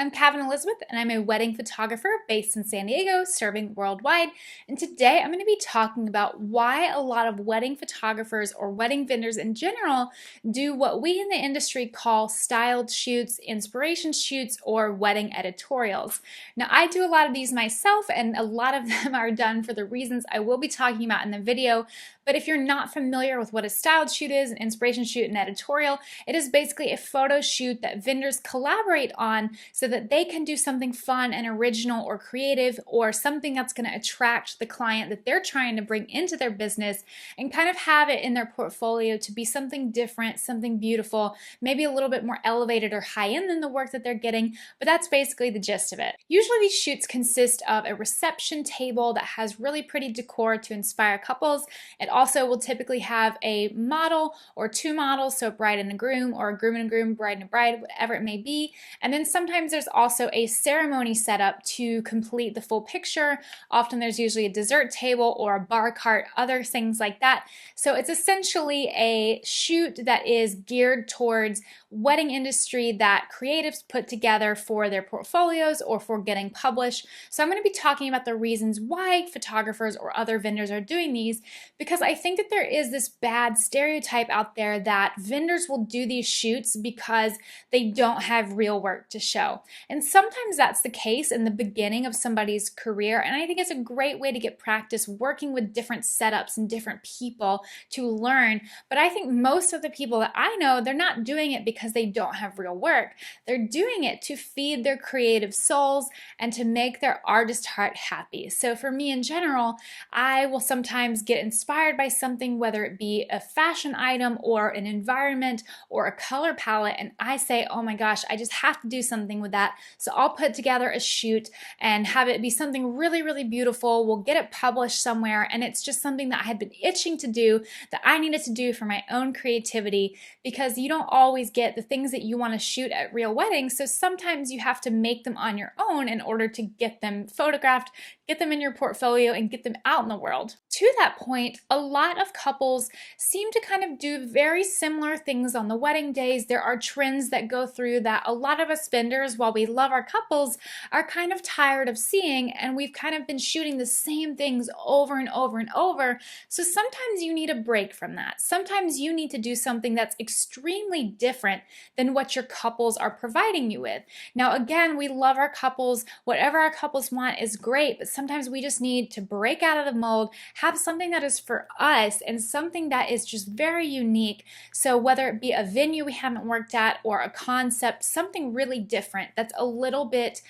I'm Kevin Elizabeth, and I'm a wedding photographer based in San Diego, serving worldwide. And today I'm going to be talking about why a lot of wedding photographers or wedding vendors in general do what we in the industry call styled shoots, inspiration shoots, or wedding editorials. Now, I do a lot of these myself, and a lot of them are done for the reasons I will be talking about in the video. But if you're not familiar with what a styled shoot is, an inspiration shoot, and editorial, it is basically a photo shoot that vendors collaborate on so that they can do something fun and original or creative, or something that's going to attract the client that they're trying to bring into their business and kind of have it in their portfolio to be something different, something beautiful, maybe a little bit more elevated or high end than the work that they're getting, but that's basically the gist of it. Usually these shoots consist of a reception table that has really pretty decor to inspire couples. It also will typically have a model or two models, so a bride and a groom, or a groom and a groom, bride and a bride, whatever it may be. And then sometimes there's also a ceremony set up to complete the full picture. Often there's usually a dessert table or a bar cart, other things like that. So it's essentially a shoot that is geared towards wedding industry that creatives put together for their portfolios or for getting published. So I'm going to be talking about the reasons why photographers or other vendors are doing these, because I think that there is this bad stereotype out there that vendors will do these shoots because they don't have real work to show. And sometimes that's the case in the beginning of somebody's career, and I think it's a great way to get practice working with different setups and different people to learn. But I think most of the people that I know, they're not doing it because they don't have real work. They're doing it to feed their creative souls and to make their artist heart happy. So for me in general, I will sometimes get inspired by something, whether it be a fashion item or an environment or a color palette, and I say, oh my gosh, I just have to do something with that. So I'll put together a shoot and have it be something really, really beautiful. We'll get it published somewhere, and it's just something that I had been itching to do, that I needed to do for my own creativity, because you don't always get the things that you want to shoot at real weddings. So sometimes you have to make them on your own in order to get them photographed, get them in your portfolio, and get them out in the world. To that point, a lot of couples seem to kind of do very similar things on the wedding days. There are trends that go through that a lot of us vendors, while we love our couples, are kind of tired of seeing, and we've kind of been shooting the same things over and over and over. So sometimes you need a break from that. Sometimes you need to do something that's extremely different than what your couples are providing you with. Now, again, we love our couples. Whatever our couples want is great, but sometimes we just need to break out of the mold, have something that is for us and something that is just very unique. So whether it be a venue we haven't worked at or a concept, something really different that's a little bit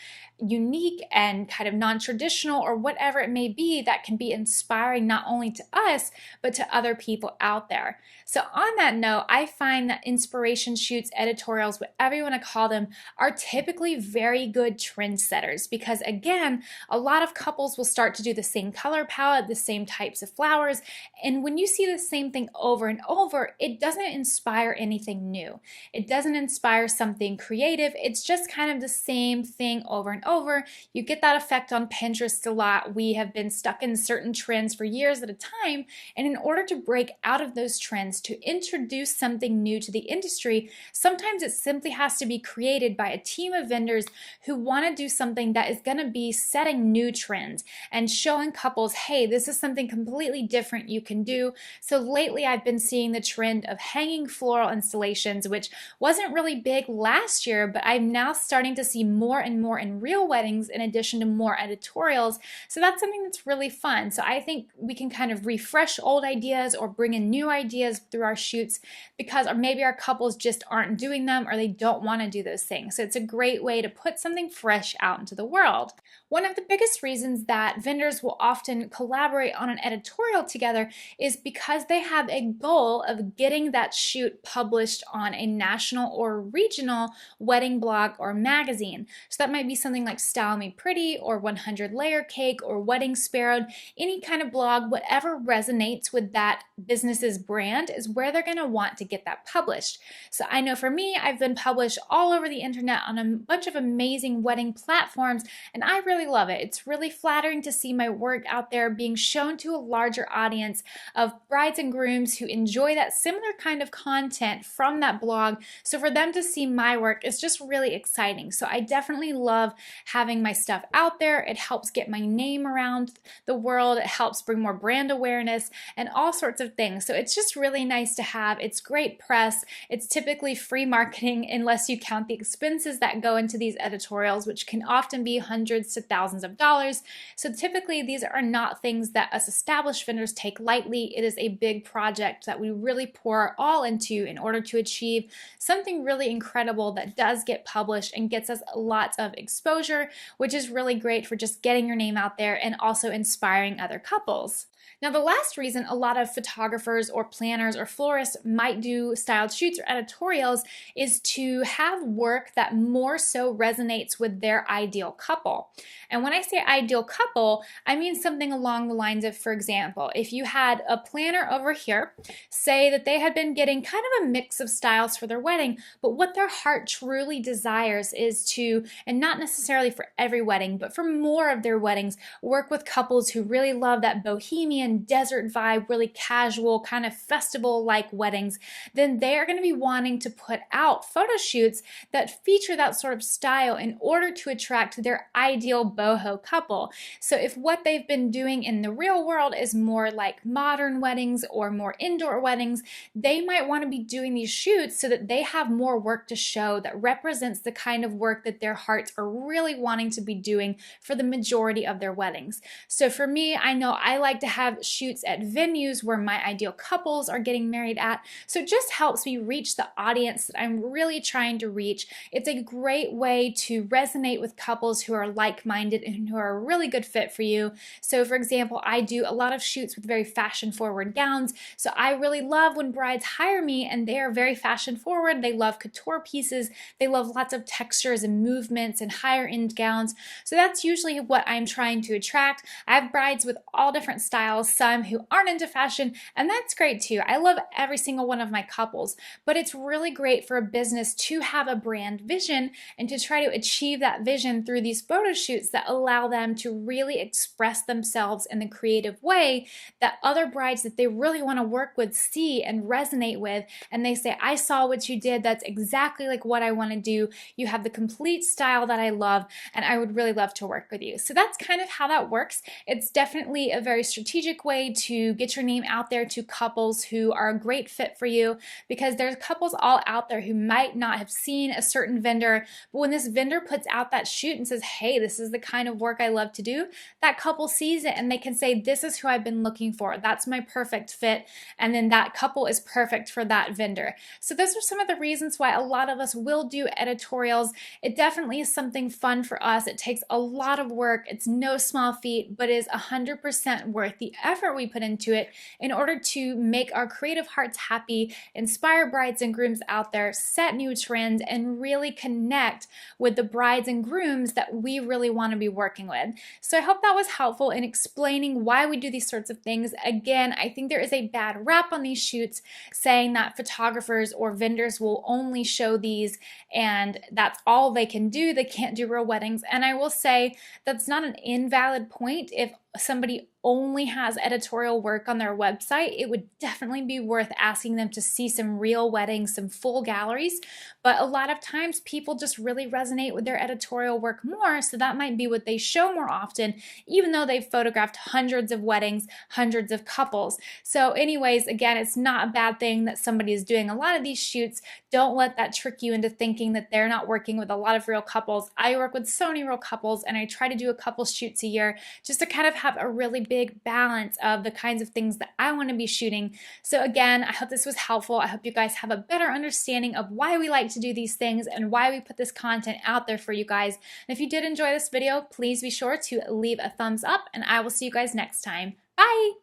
unique and kind of non-traditional, or whatever it may be, that can be inspiring not only to us but to other people out there. So on that note, I find that inspiration shoots, editorials, whatever you want to call them, are typically very good trendsetters, because again, a lot of couples will start to do the same color palette, the same types of flowers, and when you see the same thing over and over, it doesn't inspire anything new. It doesn't inspire something creative. It's just kind of the same thing over and over. You get that effect on Pinterest a lot. We have been stuck in certain trends for years at a time, and in order to break out of those trends, to introduce something new to the industry, sometimes it simply has to be created by a team of vendors who want to do something that is going to be setting new trends and showing couples, hey, this is something completely different you can do. So lately I've been seeing the trend of hanging floral installations, which wasn't really big last year, but I'm now starting to see more and more in real weddings in addition to more editorials. So that's something that's really fun. So I think we can kind of refresh old ideas or bring in new ideas through our shoots, because or maybe our couples just aren't doing them, or they don't want to do those things. So it's a great way to put something fresh out into the world. One of the biggest reasons that vendors will often collaborate on an editorial together is because they have a goal of getting that shoot published on a national or regional wedding blog or magazine. So that might be something doing like Style Me Pretty or 100 Layer Cake or Wedding Sparrowed, any kind of blog, whatever resonates with that business's brand is where they're going to want to get that published. So I know for me, I've been published all over the internet on a bunch of amazing wedding platforms, and I really love it. It's really flattering to see my work out there being shown to a larger audience of brides and grooms who enjoy that similar kind of content from that blog. So for them to see my work is just really exciting. So I definitely love having my stuff out there. It helps get my name around the world. It helps bring more brand awareness and all sorts of things. So it's just really nice to have. It's great press. It's typically free marketing unless you count the expenses that go into these editorials, which can often be hundreds to thousands of dollars. So typically these are not things that us established vendors take lightly. It is a big project that we really pour all into in order to achieve something really incredible that does get published and gets us lots of exposure, which is really great for just getting your name out there and also inspiring other couples. Now, the last reason a lot of photographers or planners or florists might do styled shoots or editorials is to have work that more so resonates with their ideal couple. And when I say ideal couple, I mean something along the lines of, for example, if you had a planner over here say that they had been getting kind of a mix of styles for their wedding, but what their heart truly desires is to, and not necessarily for every wedding, but for more of their weddings, work with couples who really love that bohemian desert vibe, really casual, kind of festival-like weddings, then they are going to be wanting to put out photo shoots that feature that sort of style in order to attract their ideal boho couple. So if what they've been doing in the real world is more like modern weddings or more indoor weddings, they might want to be doing these shoots so that they have more work to show that represents the kind of work that their hearts are really wanting to be doing for the majority of their weddings. So for me, I know I like to have shoots at venues where my ideal couples are getting married at. So it just helps me reach the audience that I'm really trying to reach. It's a great way to resonate with couples who are like-minded and who are a really good fit for you. So for example, I do a lot of shoots with very fashion-forward gowns. So I really love when brides hire me and they are very fashion-forward. They love couture pieces. They love lots of textures and movements and higher-end gowns. So that's usually what I'm trying to attract. I have brides with all different styles, some who aren't into fashion, and that's great too. I love every single one of my couples, but it's really great for a business to have a brand vision and to try to achieve that vision through these photo shoots that allow them to really express themselves in the creative way that other brides that they really want to work with see and resonate with, and they say, I saw what you did, that's exactly like what I want to do. You have the complete style that I love, and I would really love to work with you. So that's kind of how that works. It's definitely a very strategic way to get your name out there to couples who are a great fit for you, because there's couples all out there who might not have seen a certain vendor, but when this vendor puts out that shoot and says, hey, this is the kind of work I love to do, that couple sees it and they can say, this is who I've been looking for. That's my perfect fit. And then that couple is perfect for that vendor. So those are some of the reasons why a lot of us will do editorials. It definitely is something fun for us. It takes a lot of work. It's no small feat, but is 100% worth the effort we put into it in order to make our creative hearts happy, inspire brides and grooms out there, set new trends, and really connect with the brides and grooms that we really want to be working with. So I hope that was helpful in explaining why we do these sorts of things. Again, I think there is a bad rap on these shoots saying that photographers or vendors will only show these and that's all they can do. They can't do real weddings. And I will say that's not an invalid point. If somebody only has editorial work on their website, it would definitely be worth asking them to see some real weddings, some full galleries. But a lot of times people just really resonate with their editorial work more, so that might be what they show more often, even though they've photographed hundreds of weddings, hundreds of couples. So anyways, again, it's not a bad thing that somebody is doing a lot of these shoots. Don't let that trick you into thinking that they're not working with a lot of real couples. I work with so many real couples, and I try to do a couple shoots a year just to kind of have a really big balance of the kinds of things that I want to be shooting. So again, I hope this was helpful. I hope you guys have a better understanding of why we like to do these things and why we put this content out there for you guys. And if you did enjoy this video, please be sure to leave a thumbs up, and I will see you guys next time. Bye!